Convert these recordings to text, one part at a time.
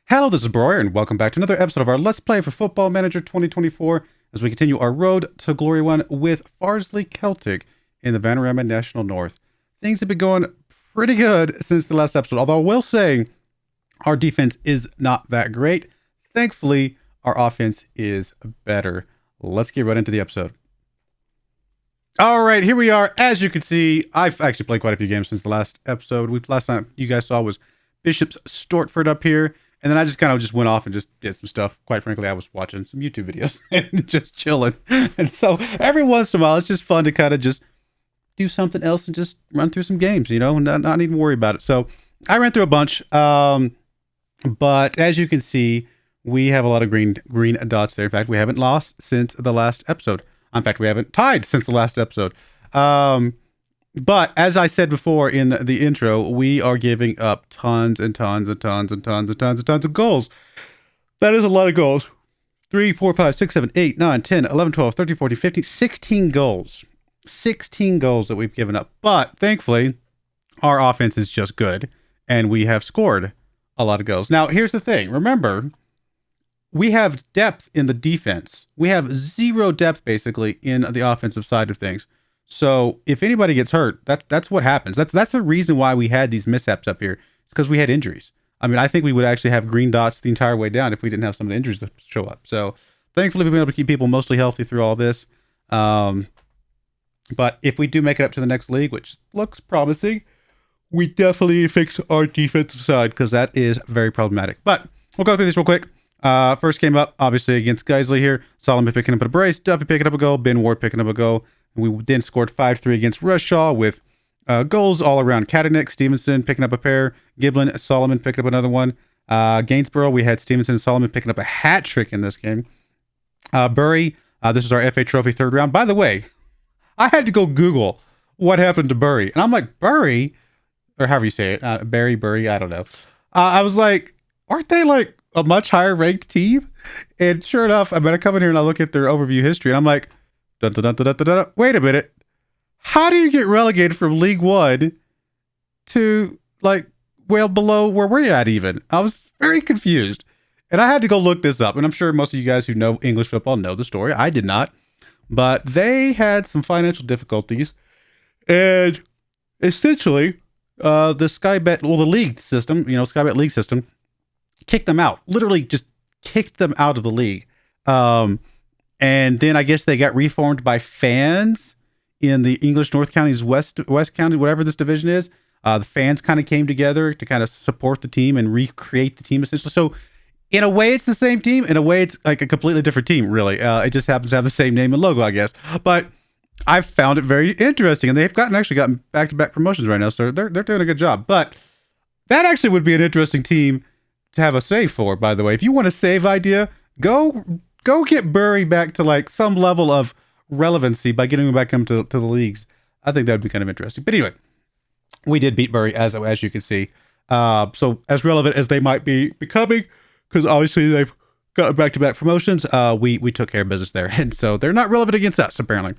Hello, this is Broyar, and welcome back to another episode of our Let's Play for Football Manager 2024 as we continue our road to Glory 1 with FARSLEY CELTIC in the Vanarama National North. Things have been going pretty good since the last episode, although I will say our defense is not that great. Thankfully, our offense is better. Let's get right into the episode. All right, here we are. As you can see, I've actually played quite a few games since the last episode. Last time you guys saw was Bishop's Stortford up here. And then I just kind of went off and just did some stuff. Quite frankly, I was watching some YouTube videos and just chilling. And so every once in a while, it's just fun to kind of just do something else and just run through some games, you know, and not even worry about it. So I ran through a bunch. But as you can see, we have a lot of green dots there. In fact, we haven't lost since the last episode. In fact, we haven't tied since the last episode. But as I said before in the intro, we are giving up tons and tons and tons and tons and tons and tons of goals. That is a lot of goals. 3, 4, 5, 6, 7, 8, 9, 10, 11, 12, 13, 14, 15, 16 goals. 16 goals that we've given up. But thankfully, our offense is just good, and we have scored a lot of goals. Now, here's the thing. Remember, we have depth in the defense. We have zero depth, basically, in the offensive side of things. So if anybody gets hurt, that's what happens. That's the reason why we had these mishaps up here. It's because we had injuries. I mean, I think we would actually have green dots the entire way down if we didn't have some of the injuries that show up. So thankfully, we've been able to keep people mostly healthy through all this. But if we do make it up to the next league, which looks promising, we definitely fix our defensive side because that is very problematic. But we'll go through this real quick. First came up, obviously, against Geisley here. Solomon picking up a brace. Duffy picking up a goal. Ben Ward picking up a goal. We then scored 5-3 against Rushaw with goals all around. Katanik, Stevenson picking up a pair. Giblin, Solomon picking up another one. Gainsborough, we had Stevenson and Solomon picking up a hat trick in this game. Bury, this is our FA Trophy third round. By the way, I had to go Google what happened to Bury. And I'm like, Bury, or however you say it, Bury, I don't know. I was like, aren't they like a much higher ranked team? And sure enough, I come in here and I look at their overview history and I'm like, wait a minute. How do you get relegated from League One to like well below where we're at even? I was very confused. And I had to go look this up. And I'm sure most of you guys who know English football know the story. I did not. But they had some financial difficulties. And essentially, the Sky Bet, well, the league system, Sky Bet league system, kicked them out. Literally just kicked them out of the league. And then I guess they got reformed by fans in the English North County's West County, whatever this division is. The fans kind of came together to kind of support the team and recreate the team essentially. So in a way, it's the same team. In a way, it's like a completely different team, really. It just happens to have the same name and logo, I guess. But I found it very interesting. And they've actually gotten back-to-back promotions right now. So they're doing a good job. But that actually would be an interesting team to have a save for, by the way. If you want a save idea, go get Bury back to like some level of relevancy by getting him back into the leagues. I think that would be kind of interesting. But anyway, we did beat Bury as you can see. So as relevant as they might be becoming, because obviously they've got back-to-back promotions, we took care of business there. And so they're not relevant against us, apparently.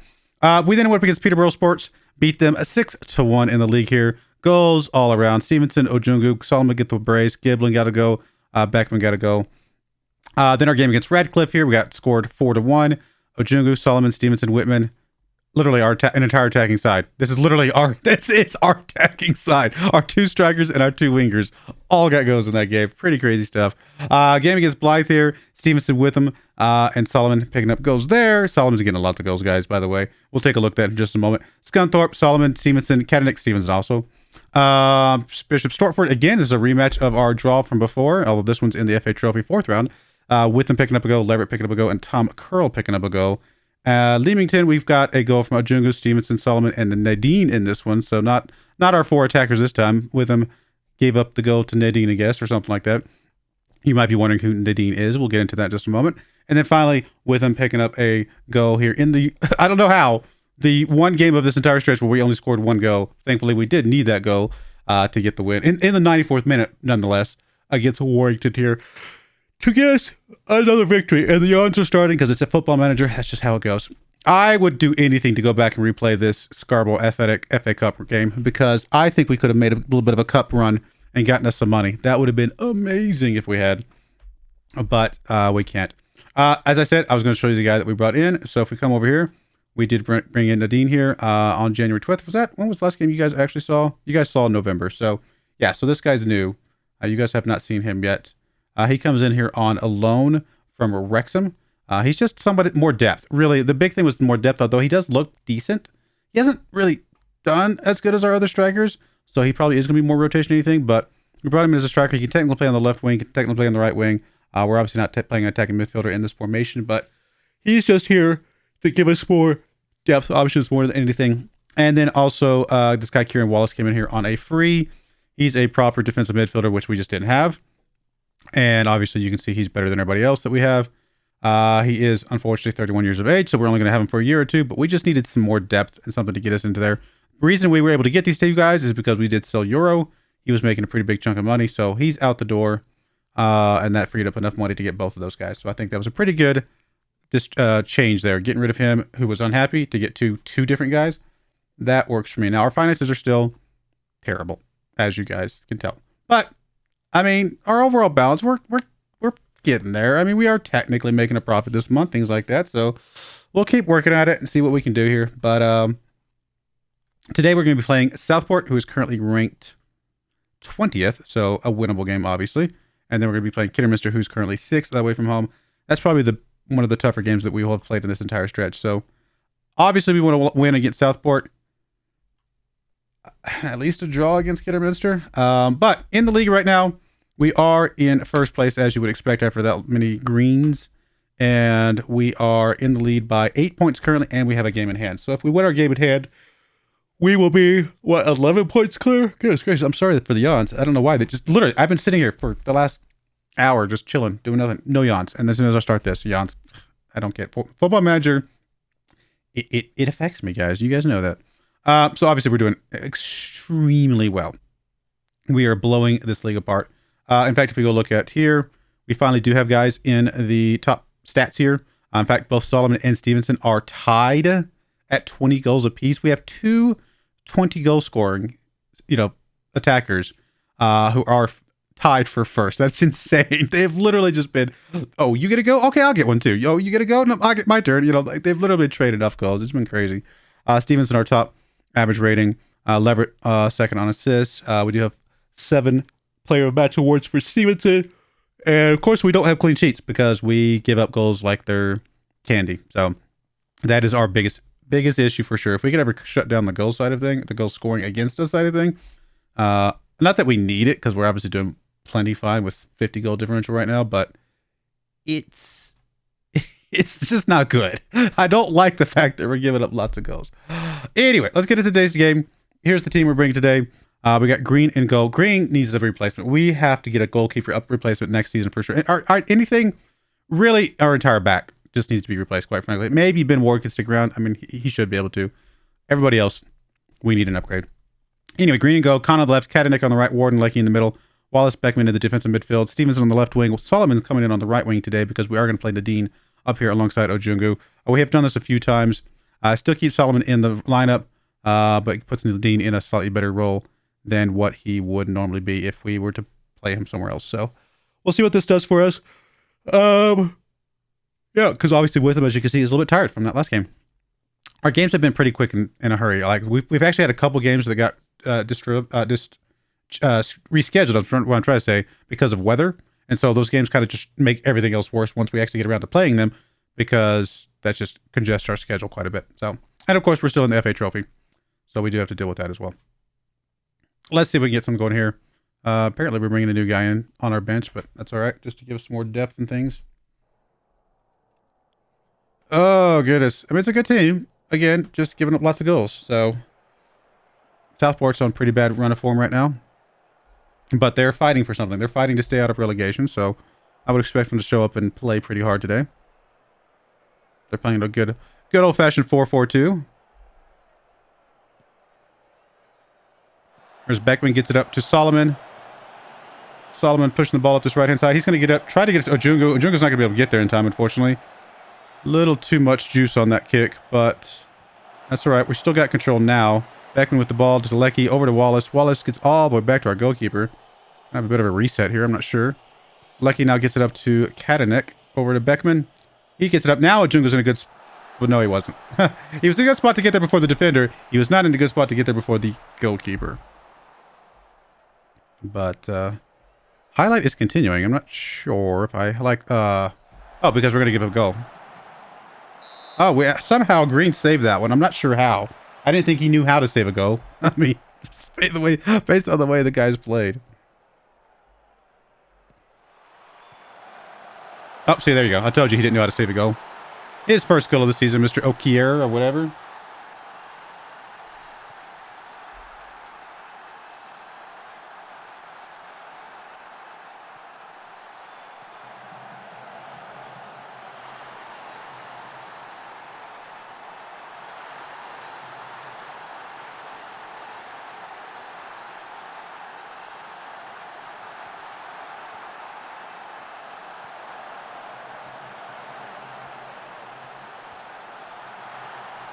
We then went up against Peterborough Sports, beat them 6-1 in the league here. Goals all around. Stevenson, Ojungu, Solomon get the brace. Giblin got to go. Beckman got to go. Then our game against Radcliffe here, we got scored 4-1. Ojungu, Solomon, Stevenson, Whitman, literally an entire attacking side. This is our attacking side. Our two strikers and our two wingers all got goals in that game. Pretty crazy stuff. Game against Blythe here, Stevenson with them, and Solomon picking up goals there. Solomon's getting a lot of goals, guys, by the way. We'll take a look at that in just a moment. Scunthorpe, Solomon, Stevenson, Katanik, Stevenson also. Bishop Stortford, again, is a rematch of our draw from before, although this one's in the FA Trophy fourth round. With them picking up a goal, Leverett picking up a goal, and Tom Curl picking up a goal. Leamington, we've got a goal from Ojungu, Stevenson, Solomon, and Nadine in this one. So not our four attackers this time. Witham gave up the goal to Nadine, I guess, or something like that. You might be wondering who Nadine is. We'll get into that in just a moment. And then finally, Witham picking up a goal here in the, I don't know how, the one game of this entire stretch where we only scored one goal. Thankfully, we did need that goal to get the win. In the 94th minute, nonetheless, against Warrington here, to get us another victory. And the yawns are starting because it's a Football Manager. That's just how it goes. I would do anything to go back and replay this Scarborough Athletic FA Cup game because I think we could have made a little bit of a cup run and gotten us some money. That would have been amazing if we had. but we can't. As I said, I was going to show you the guy that we brought in. So if we come over here, we did bring in Nadine here on January 12th. When was the last game you guys actually saw? You guys saw in November. So yeah, so this guy's new. You guys have not seen him yet. He comes in here on a loan from Wrexham. He's just somewhat more depth. Really, the big thing was more depth, although he does look decent. He hasn't really done as good as our other strikers, so he probably is going to be more rotation or anything, but we brought him in as a striker. He can technically play on the left wing, he can technically play on the right wing. We're obviously not playing an attacking midfielder in this formation, but he's just here to give us more depth options more than anything. And then also, this guy, Kieran Wallace, came in here on a free. He's a proper defensive midfielder, which we just didn't have. And obviously, you can see he's better than everybody else that we have. He is, unfortunately, 31 years of age, so we're only going to have him for a year or two, but we just needed some more depth and something to get us into there. The reason we were able to get these two guys is because we did sell Euro. He was making a pretty big chunk of money, so he's out the door, and that freed up enough money to get both of those guys. So I think that was a pretty good change there. Getting rid of him, who was unhappy, to get two different guys. That works for me. Now, our finances are still terrible, as you guys can tell. But, I mean, our overall balance, we're getting there. I mean, we are technically making a profit this month, things like that. So we'll keep working at it and see what we can do here. But today we're going to be playing Southport, who is currently ranked 20th. So a winnable game, obviously. And then we're going to be playing Kidderminster, who's currently 6th away from home. That's probably one of the tougher games that we will have played in this entire stretch. So obviously we want to win against Southport. At least a draw against Kidderminster. But in the league right now, we are in first place, as you would expect after that many greens. And we are in the lead by 8 points currently, and we have a game in hand. So if we win our game in hand, we will be, 11 points clear? Goodness gracious, I'm sorry for the yawns. I don't know why. They just, literally, I've been sitting here for the last hour just chilling, doing nothing. No yawns. And as soon as I start this, yawns. I don't get it. Football Manager, it affects me, guys. You guys know that. So obviously we're doing extremely well. We are blowing this league apart. In fact, if we go look at here, we finally do have guys in the top stats here. In fact, both Solomon and Stevenson are tied at 20 goals apiece. We have two 20-goal scoring, attackers who are tied for first. That's insane. They've literally just been, oh, you get a go? Okay, I'll get one too. Yo, you get a go? No, I'll get my turn. They've literally traded enough goals. It's been crazy. Stevenson, our top average rating. Leverett, second on assists. We do have 7 player of match awards for Stevenson. And of course, we don't have clean sheets because we give up goals like they're candy. So that is our biggest issue for sure. If we could ever shut down the goal side of thing, the goal scoring against us side of thing, not that we need it because we're obviously doing plenty fine with 50 goal differential right now, but it's just not good. I don't like the fact that we're giving up lots of goals. Anyway, let's get into today's game. Here's the team we're bringing today. We got Green in goal. Green needs a replacement. We have to get a goalkeeper up replacement next season for sure. Anything, really, our entire back just needs to be replaced, quite frankly. Maybe Ben Ward can stick around. I mean, he should be able to. Everybody else, we need an upgrade. Anyway, Green in goal. Khan on the left, Kadenek on the right, Ward and Leckie in the middle. Wallace, Beckman in the defensive midfield. Stevenson on the left wing. Solomon's coming in on the right wing today because we are going to play Nadine up here alongside Ojungu. We have done this a few times. Still keep Solomon in the lineup, but puts Nadine in a slightly better role than what he would normally be if we were to play him somewhere else. So we'll see what this does for us. Yeah, because obviously with him, as you can see, he's a little bit tired from that last game. Our games have been pretty quick in a hurry. Like we've actually had a couple games that got rescheduled. What I'm trying to say, because of weather, and so those games kind of just make everything else worse once we actually get around to playing them, because that just congests our schedule quite a bit. So, and of course, we're still in the FA Trophy, so we do have to deal with that as well. Let's see if we can get some going here. Apparently, we're bringing a new guy in on our bench, but that's all right, just to give us some more depth and things. Oh, goodness. I mean, it's a good team. Again, just giving up lots of goals. So, Southport's on pretty bad run of form right now. But they're fighting for something. They're fighting to stay out of relegation, so I would expect them to show up and play pretty hard today. They're playing a good old-fashioned 4-4-2. There's Beckman, gets it up to Solomon. Solomon pushing the ball up this right-hand side. He's going to get up, try to get it to Ojungu. Ojungu's not going to be able to get there in time, unfortunately. A little too much juice on that kick, but that's all right. We still got control now. Beckman with the ball to Leckie, over to Wallace. Wallace gets all the way back to our goalkeeper. I have a bit of a reset here, I'm not sure. Lucky now gets it up to Katanek. Over to Beckman. He gets it up. Now Ajunga's in a good spot. Well, no, he wasn't. He was in a good spot to get there before the defender. He was not in a good spot to get there before the goalkeeper. But, highlight is continuing. I'm not sure if I like, oh, because we're going to give a goal. Oh, somehow Green saved that one. I'm not sure how. I didn't think he knew how to save a goal. I mean, based on the way the guys played. Oh, see, there you go. I told you he didn't know how to save a goal. His first goal of the season, Mr. Okier, or whatever.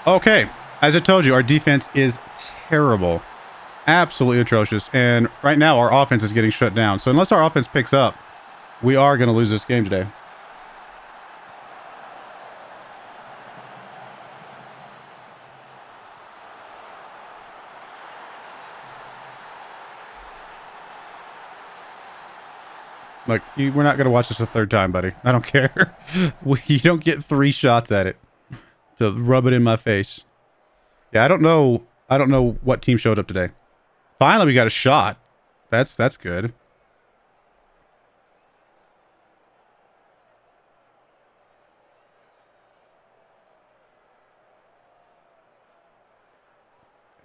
Okay, as I told you, our defense is terrible. Absolutely atrocious. And right now, our offense is getting shut down. So unless our offense picks up, we are going to lose this game today. Like, we're not going to watch this a third time, buddy. I don't care. You don't get 3 shots at it to rub it in my face. Yeah, I don't know what team showed up today. Finally, we got a shot. That's good.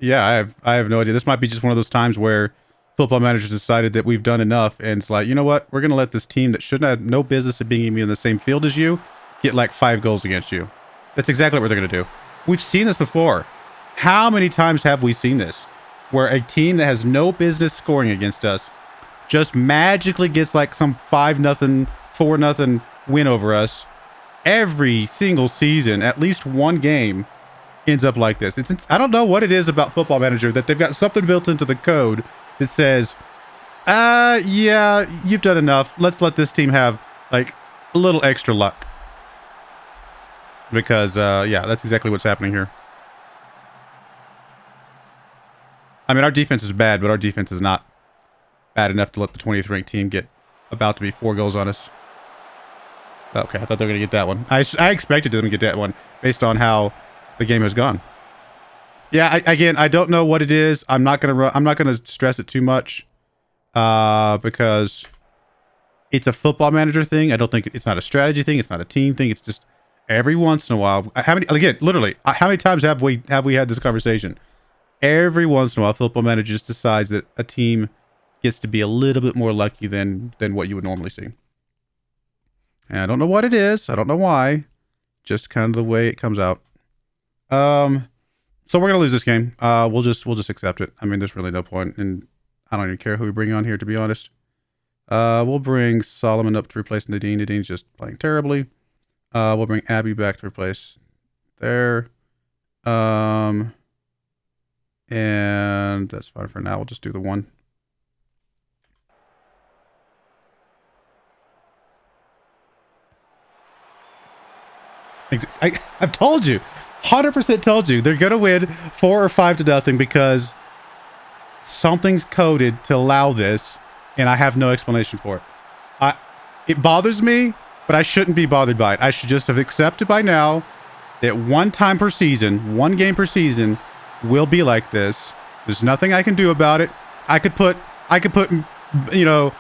Yeah, I have no idea. This might be just one of those times where Football Manager decided that we've done enough, and it's like, you know what? We're going to let this team that shouldn't have no business of being even in the same field as you get like 5 goals against you. That's exactly what they're going to do. We've seen this before. How many times have we seen this? Where a team that has no business scoring against us just magically gets like some 5-0, 4-0 win over us. Every single season, at least one game ends up like this. I don't know what it is about Football Manager that they've got something built into the code that says, yeah, you've done enough. Let's let this team have like a little extra luck. Because, yeah, that's exactly what's happening here. I mean, our defense is bad, but our defense is not bad enough to let the 20th ranked team get about to be 4 goals on us. Okay, I thought they were going to get that one. I expected them to get that one based on how the game has gone. Yeah, again, I don't know what it is. I'm not gonna stress it too much, because it's a Football Manager thing. I don't think it's not a strategy thing. It's not a team thing. It's just every once in a while. How many times have we had this conversation? Every once in a while, Football Manager just decides that a team gets to be a little bit more lucky than what you would normally see. And I don't know what it is. I don't know why. Just kind of the way it comes out. So we're gonna lose this game. We'll just accept it. I mean, there's really no point, and I don't even care who we bring on here, to be honest. We'll bring Solomon up to replace Nadine. Nadine's just playing terribly. We'll bring Abby back to replace there. And that's fine for now. We'll just do the one. I've told you, 100% told you, they're going to win 4 or 5-0 because something's coded to allow this, and I have no explanation for it. It bothers me, but I shouldn't be bothered by it. I should just have accepted by now that one time per season, one game per season will be like this. There's nothing I can do about it. I could put, you know,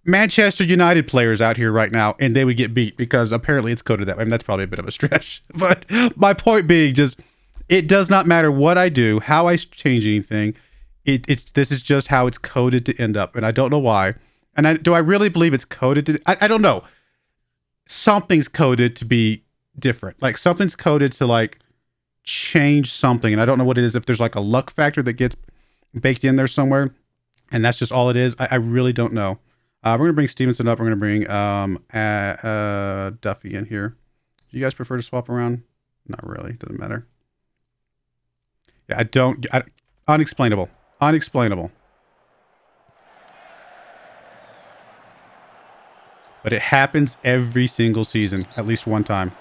Manchester United players out here right now, and they would get beat because apparently it's coded that way. I mean, that's probably a bit of a stretch. But my point being, just, it does not matter what I do, how I change anything. This is just how it's coded to end up, and I don't know why. And do I really believe it's coded to? I don't know. Something's coded to be different. Like something's coded to like change something, and I don't know what it is. If there's like a luck factor that gets baked in there somewhere, and that's just all it is. I really don't know. We're gonna bring Stevenson up. We're gonna bring Duffy in here. Do you guys prefer to swap around? Not really. Doesn't matter. Yeah, unexplainable. Unexplainable. But it happens every single season, at least one time.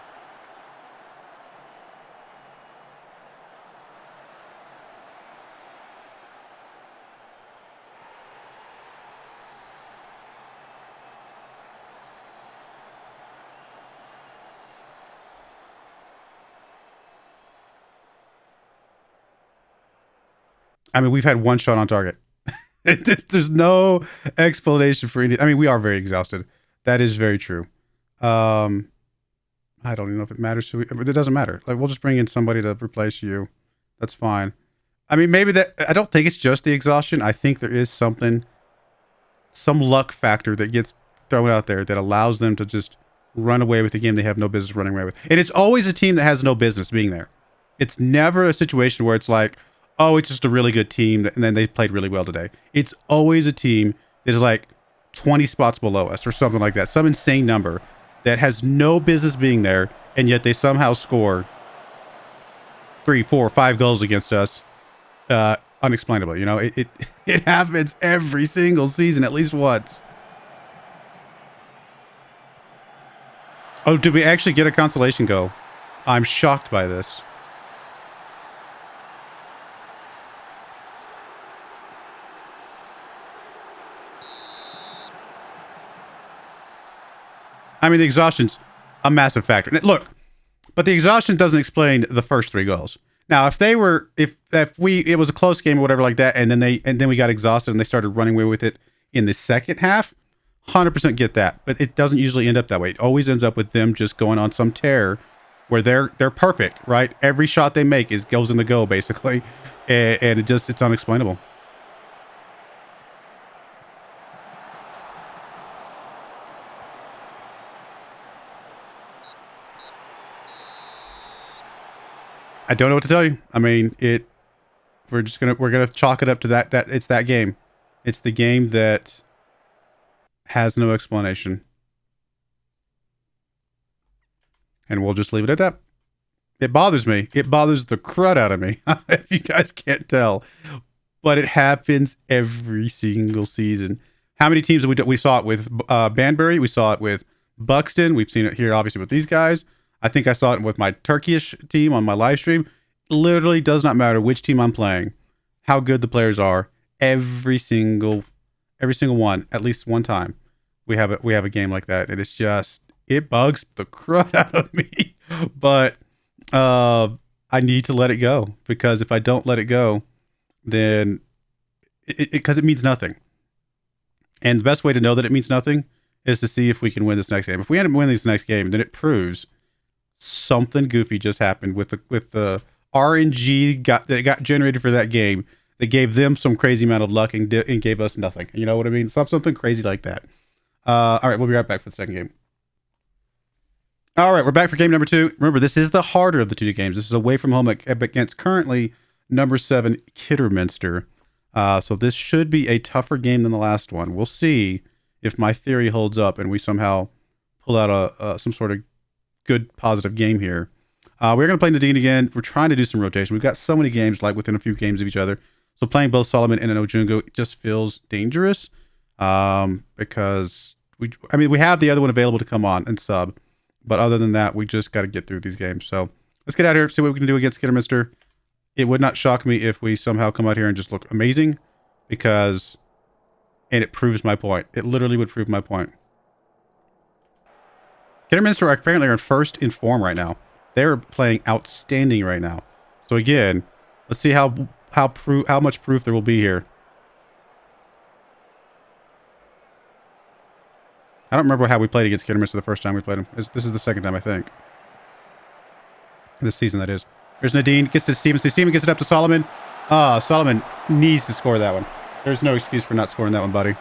I mean, we've had one shot on target. There's no explanation for anything. I mean, we are very exhausted. That is very true. I don't even know if it matters. It doesn't matter. Like, we'll just bring in somebody to replace you. That's fine. I mean, maybe that... I don't think it's just the exhaustion. I think there is something... some luck factor that gets thrown out there that allows them to just run away with the game they have no business running away with. And it's always a team that has no business being there. It's never a situation where it's like, oh, it's just a really good team, and then they played really well today. It's always a team that is like 20 spots below us or something like that. Some insane number that has no business being there, and yet they somehow score 3, 4, 5 goals against us unexplainably. You know, it happens every single season at least once. Oh, did we actually get a consolation goal? I'm shocked by this. I mean, the exhaustion's a massive factor. Look, but the exhaustion doesn't explain the first 3 goals. Now, if they were, if it was a close game or whatever like that, and then we got exhausted and they started running away with it in the second half, 100% get that. But it doesn't usually end up that way. It always ends up with them just going on some tear where they're perfect, right? Every shot they make goes in the goal basically, and it's unexplainable. I don't know what to tell you. I mean, we're gonna chalk it up to that it's that game. It's the game that has no explanation. And we'll just leave it at that. It bothers me. It bothers the crud out of me. If you guys can't tell. But it happens every single season. How many teams we saw it with Banbury? We saw it with Buxton. We've seen it here, obviously, with these guys. I think I saw it with my Turkish team on my live stream. Literally does not matter which team I'm playing, how good the players are. Every single one, at least one time, we have a game like that, and it bugs the crud out of me. But I need to let it go, because if I don't let it go, then because it means nothing. And the best way to know that it means nothing is to see if we can win this next game. If we end up winning this next game, then it proves something goofy just happened with the RNG that got generated for that game. That gave them some crazy amount of luck and gave us nothing. You know what I mean? Something crazy like that. All right, we'll be right back for the second game. All right, we're back for game number 2. Remember, this is the harder of the 2 games. This is away from home against currently number 7 Kidderminster. So this should be a tougher game than the last one. We'll see if my theory holds up and we somehow pull out some sort of good positive game here. We're going to play Nadine again. We're trying to do some rotation. We've got so many games like within a few games of each other. So playing both Solomon and an Ojungo just feels dangerous because we have the other one available to come on and sub. But other than that, we just got to get through these games. So let's get out here, see what we can do against Kidderminster. It would not shock me if we somehow come out here and just look amazing, and it proves my point. It literally would prove my point. Kidderminster apparently are first in form right now. They're playing outstanding right now. So again, let's see how much proof there will be here. I don't remember how we played against Kidderminster the first time we played them. This is the second time, I think. This season, that is. Here's Nadine. Gets to Stevenson. Steven gets it up to Solomon. Solomon needs to score that one. There's no excuse for not scoring that one, buddy.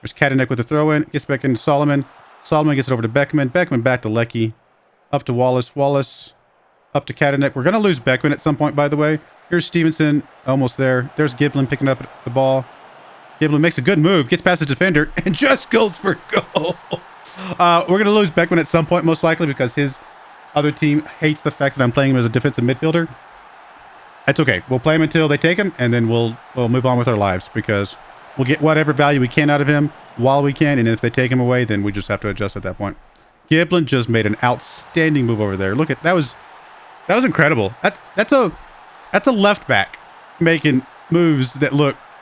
There's Kadanek with the throw-in. Gets back into Solomon. Solomon gets it over to Beckman. Beckman back to Lecky. Up to Wallace. Wallace up to Kadanek. We're going to lose Beckman at some point, by the way. Here's Stevenson. Almost there. There's Giblin picking up the ball. Giblin makes a good move. Gets past the defender. And just goes for goal. We're going to lose Beckman at some point, most likely, because his other team hates the fact that I'm playing him as a defensive midfielder. That's okay. We'll play him until they take him, and then we'll move on with our lives, because We'll get whatever value we can out of him while we can, and if they take him away, then we just have to adjust at that point. Giblin just made an outstanding move over there. Look at that was incredible. That's a left back making moves that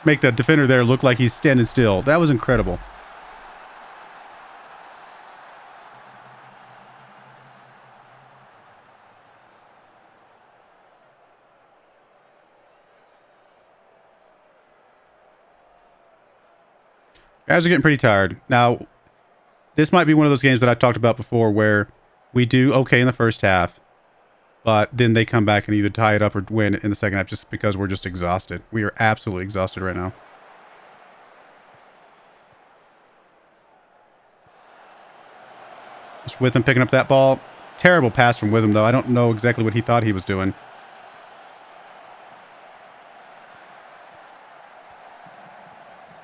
make the defender there look like he's standing still. That was incredible. Guys are getting pretty tired. Now, this might be one of those games that I've talked about before where we do okay in the first half, but then they come back and either tie it up or win in the second half just because we're just exhausted. We are absolutely exhausted right now. Just Witham picking up that ball. Terrible pass from Witham, though. I don't know exactly what he thought he was doing.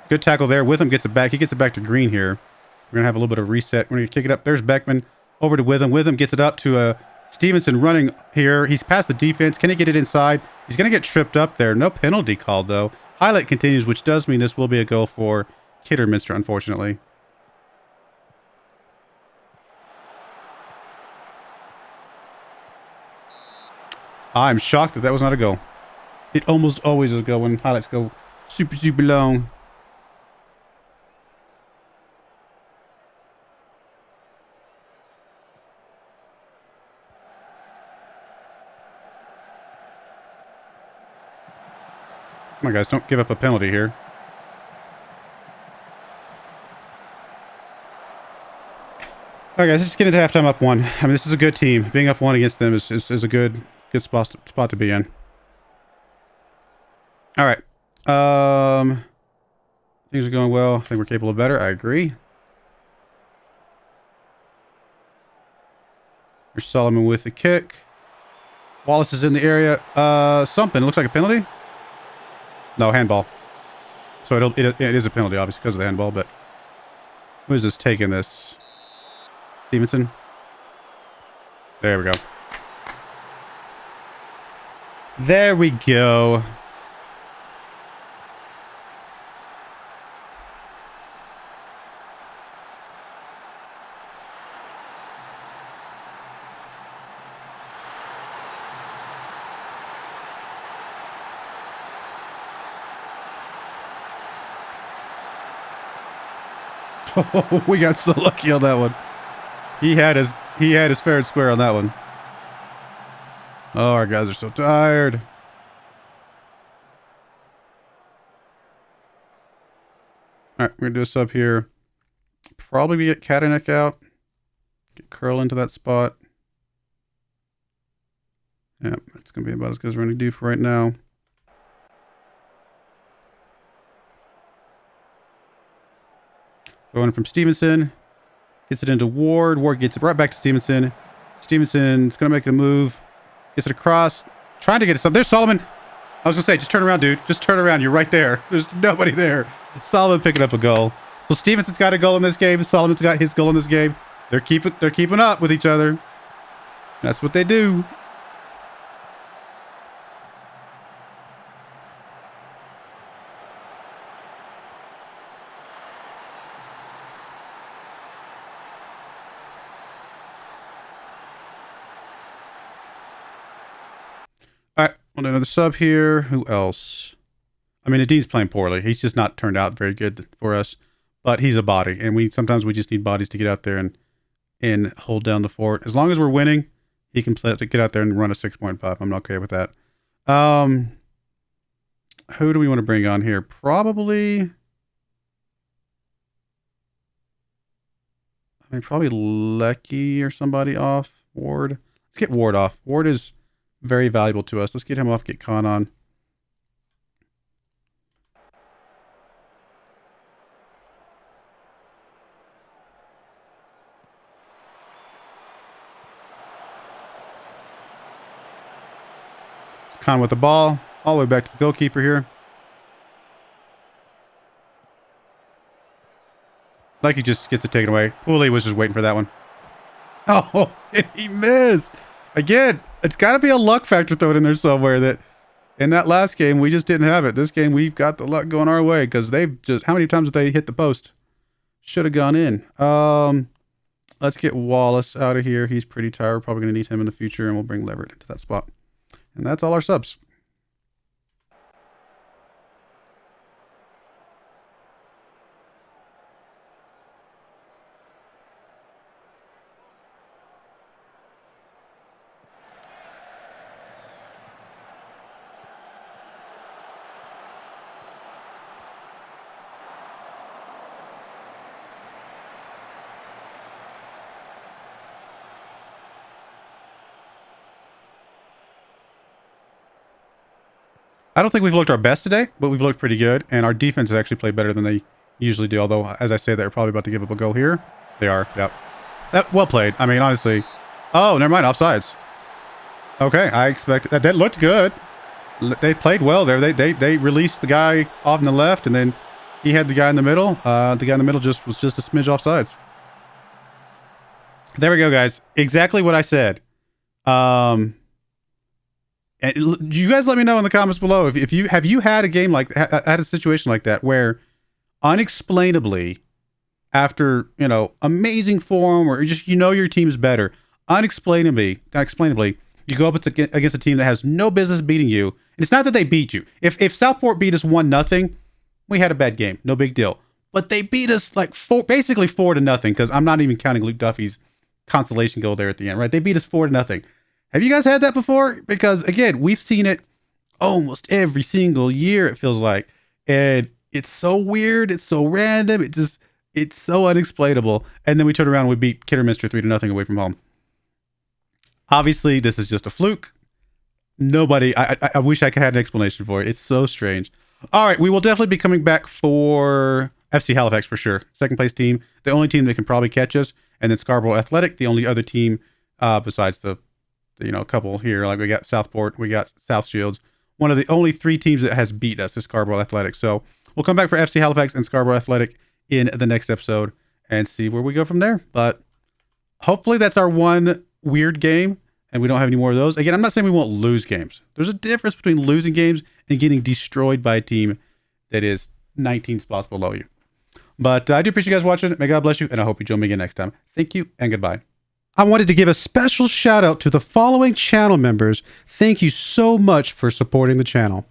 Good tackle there. Witham gets it back. He gets it back to Green here. We're going to have a little bit of reset. We're going to kick it up. There's Beckman over to Witham. Witham gets it up to Stevenson running here. He's past the defense. Can he get it inside? He's going to get tripped up there. No penalty called, though. Highlight continues, which does mean this will be a goal for Kidderminster, unfortunately. I'm shocked that was not a goal. It almost always is a goal when highlights go super, super long. Come on, guys. Don't give up a penalty here. All right, guys. Let's get into halftime up 1. I mean, this is a good team. Being up 1 against them is a good spot to be in. All right. Things are going well. I think we're capable of better. I agree. Here's Solomon with the kick. Wallace is in the area. Something. It looks like a penalty. No, handball. So it is a penalty, obviously, because of the handball, but who is this taking this? Stevenson? There we go. There we go. Oh, we got so lucky on that one. He had his fair and square on that one. Oh, our guys are so tired. All right, we're gonna do a sub here. Probably get Kadenek out. Get Curl into that spot. Yeah, that's gonna be about as good as we're gonna do for right now. Going from Stevenson. Gets it into Ward. Ward gets it right back to Stevenson. Stevenson's going to make the move. Gets it across. Trying to get it. There's Solomon. I was going to say, just turn around, dude. Just turn around. You're right there. There's nobody there. Solomon picking up a goal. So Stevenson's got a goal in this game. Solomon's got his goal in this game. They're keeping up with each other. That's what they do. All right, we'll do another sub here. Who else? I mean, Adin's playing poorly. He's just not turned out very good for us, but he's a body, and sometimes we just need bodies to get out there and hold down the fort. As long as we're winning, he can get out there and run a 6.5. I'm okay with that. Who do we want to bring on here? Probably Lecky or somebody off. Ward. Let's get Ward off. Ward is very valuable to us. Let's get him off, get Khan on. Khan with the ball. All the way back to the goalkeeper here. Like he just gets it taken away. Pooley was just waiting for that one. Oh, he missed. Again, it's got to be a luck factor thrown in there somewhere that In that last game, we just didn't have it. This game, we've got the luck going our way because they've just, how many times have they hit the post? Should have gone in. Let's get Wallace out of here. He's pretty tired. We're probably going to need him in the future, and we'll bring Leverett into that spot. And that's all our subs. I don't think we've looked our best today, but we've looked pretty good. And our defense has actually played better than they usually do. Although, as I say, they're probably about to give up a goal here. They are, yep. Well played. I mean, honestly. Oh, never mind. Offsides. Okay, I expect that looked good. They played well there. They released the guy off on the left, and then he had the guy in the middle. The guy in the middle was just a smidge offsides. There we go, guys. Exactly what I said. And you guys let me know in the comments below if you have had a game like had a situation like that where unexplainably after amazing form or just your team's better unexplainably you go up against a team that has no business beating you. And it's not that they beat you. If Southport beat us 1-0, we had a bad game, no big deal. But they beat us like basically 4-0 because I'm not even counting Luke Duffy's consolation goal there at the end, right? They beat us 4-0. Have you guys had that before? Because again, we've seen it almost every single year, it feels like. And it's so weird. It's so random. It's so unexplainable. And then we turn around and we beat Kidderminster 3-0 away from home. Obviously, this is just a fluke. I wish I could have an explanation for it. It's so strange. All right, we will definitely be coming back for FC Halifax for sure. Second place team, the only team that can probably catch us. And then Scarborough Athletic, the only other team besides the couple here, like we got Southport, we got South Shields. One of the only 3 teams that has beat us is Scarborough Athletic. So we'll come back for FC Halifax and Scarborough Athletic in the next episode and see where we go from there. But hopefully that's our one weird game and we don't have any more of those. Again, I'm not saying we won't lose games. There's a difference between losing games and getting destroyed by a team that is 19 spots below you. But I do appreciate you guys watching. May God bless you, and I hope you join me again next time. Thank you and goodbye. I wanted to give a special shout out to the following channel members. Thank you so much for supporting the channel.